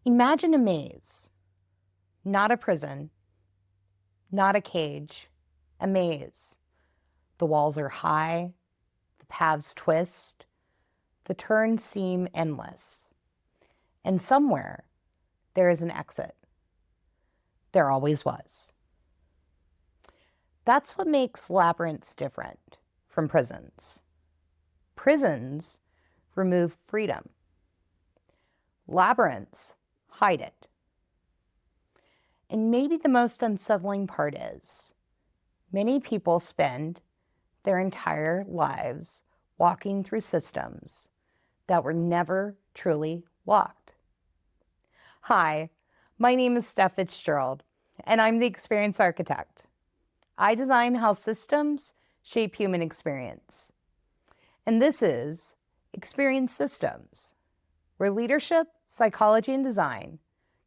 Imagine a maze, not a prison, not a cage, a maze. The walls are high, the paths twist, the turns seem endless. And somewhere there is an exit. There always was. That's what makes labyrinths different from prisons. Prisons remove freedom. Labyrinths hide it. And maybe the most unsettling part is many people spend their entire lives walking through systems that were never truly walked. Hi, my name is Steph Fitzgerald, and I'm the Experience Architect. I design how systems shape human experience. And this is Experience Systems, where leadership, psychology, and design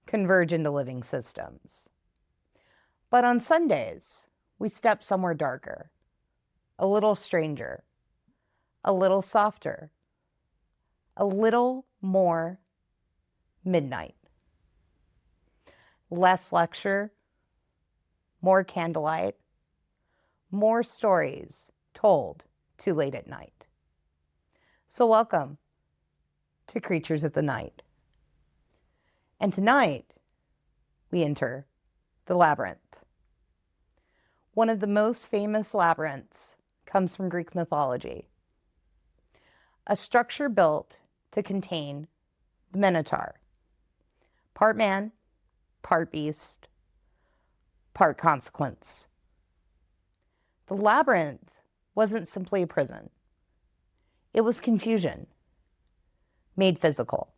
converge into living systems. But on Sundays, we step somewhere darker, a little stranger, a little softer, a little more midnight. Less lecture, more candlelight, more stories told too late at night. So welcome to Creatures of the Night. And tonight, we enter the Labyrinth. One of the most famous labyrinths comes from Greek mythology. A structure built to contain the Minotaur, part man, part beast, part consequence. The labyrinth wasn't simply a prison. It was confusion, made physical.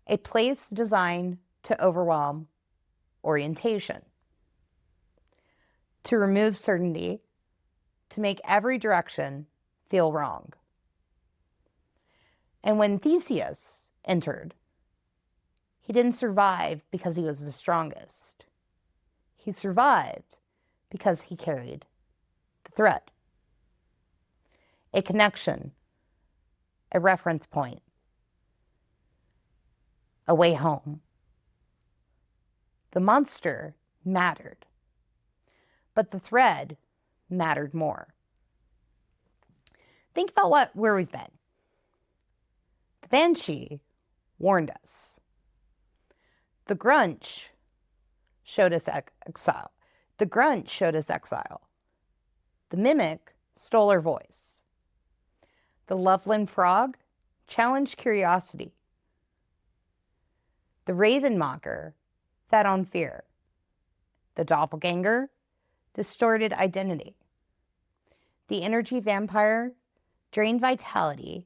A place designed to overwhelm orientation, to remove certainty, to make every direction feel wrong. And when Theseus entered, he didn't survive because he was the strongest. He survived because he carried the threat. A connection, a reference point, a way home. The monster mattered, but the thread mattered more. Think about where we've been. The banshee warned us. The grunch showed us exile. The grunt showed us exile. The mimic stole our voice. The loveland frog challenged curiosity. The raven mocker fed on fear. The doppelganger distorted identity. The energy vampire drained vitality.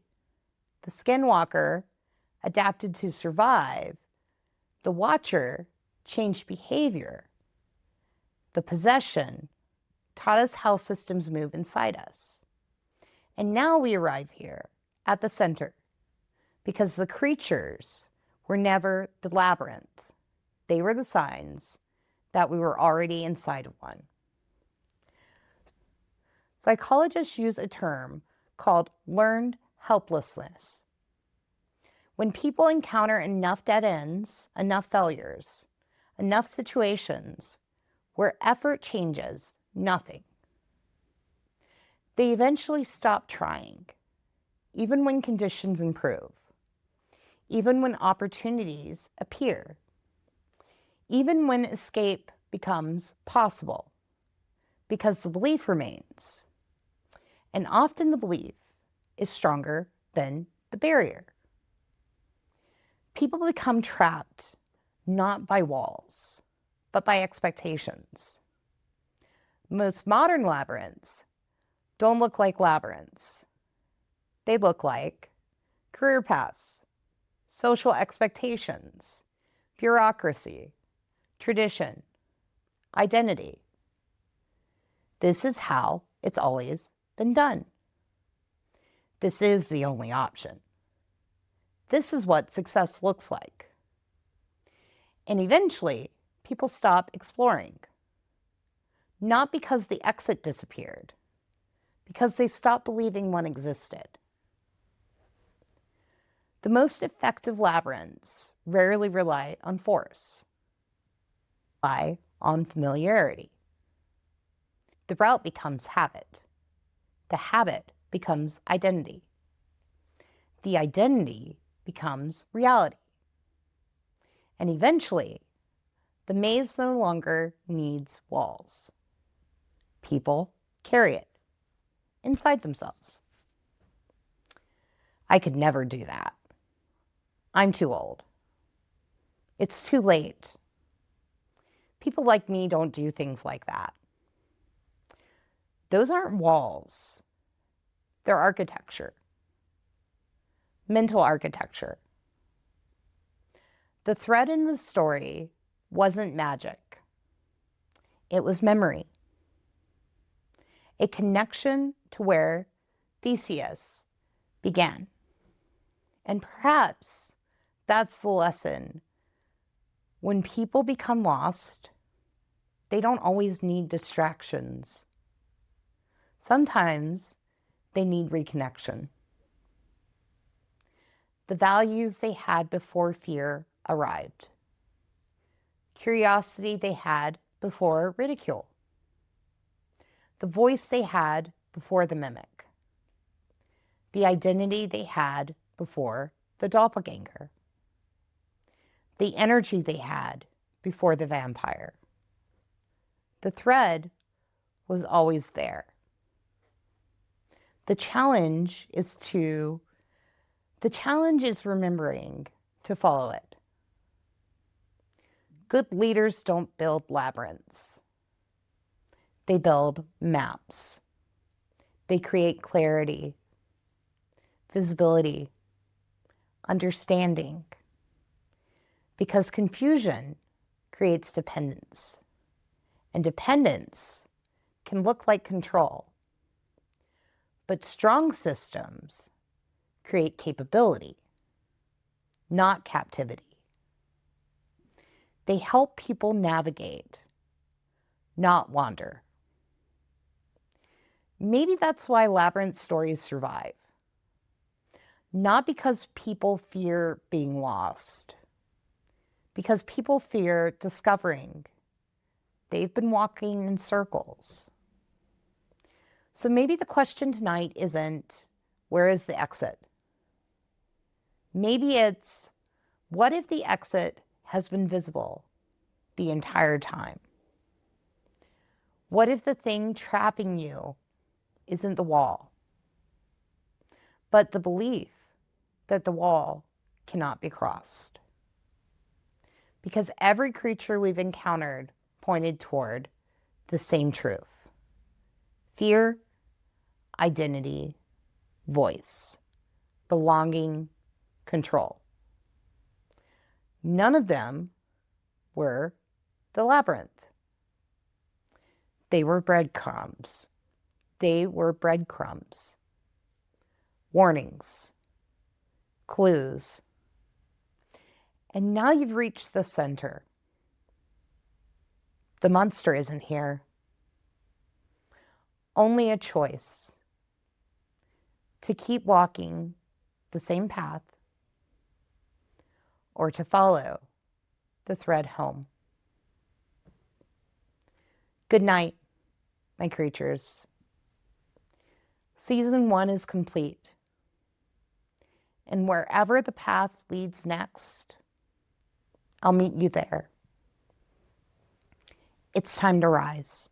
The skinwalker adapted to survive. The watcher changed behavior. The possession taught us how systems move inside us. And now we arrive here at the center because the creatures were never the labyrinth. They were the signs that we were already inside of one. Psychologists use a term called learned helplessness. When people encounter enough dead ends, enough failures, enough situations where effort changes nothing, they eventually stop trying, even when conditions improve, even when opportunities appear, even when escape becomes possible, because the belief remains. And often the belief is stronger than the barrier. People become trapped not by walls, but by expectations. Most modern labyrinths don't look like labyrinths. They look like career paths, social expectations, bureaucracy, tradition, identity. This is how it's always been done. This is the only option. This is what success looks like. And eventually, people stop exploring. Not because the exit disappeared, because they stopped believing one existed. The most effective labyrinths rarely rely on force, rely on familiarity. The route becomes habit. The habit becomes identity. The identity becomes reality. And eventually, the maze no longer needs walls. People carry it inside themselves. I could never do that. I'm too old. It's too late. People like me don't do things like that. Those aren't walls. They're architecture. Mental architecture. The thread in the story wasn't magic. It was memory. A connection to where Theseus began. And perhaps that's the lesson. When people become lost, they don't always need distractions. Sometimes they need reconnection. The values they had before fear arrived. Curiosity they had before ridicule. The voice they had before the mimic. The identity they had before the doppelganger. The energy they had before the vampire. The thread was always there. The challenge is remembering to follow it. Good leaders don't build labyrinths. They build maps. They create clarity, visibility, understanding. Because confusion creates dependence. And dependence can look like control. But strong systems create capability, not captivity. They help people navigate, not wander. Maybe that's why labyrinth stories survive. Not because people fear being lost, because people fear discovering they've been walking in circles. So maybe the question tonight isn't, where is the exit? Maybe it's, what if the exit has been visible the entire time? What if the thing trapping you isn't the wall, but the belief that the wall cannot be crossed? Because every creature we've encountered pointed toward the same truth. Fear, identity, voice, belonging, control. None of them were the labyrinth. They were breadcrumbs. They were breadcrumbs. Warnings. Clues. And now you've reached the center. The monster isn't here. Only a choice. To keep walking the same path or to follow the thread home. Good night, my creatures. Season 1 is complete. And wherever the path leads next, I'll meet you there. It's time to rise.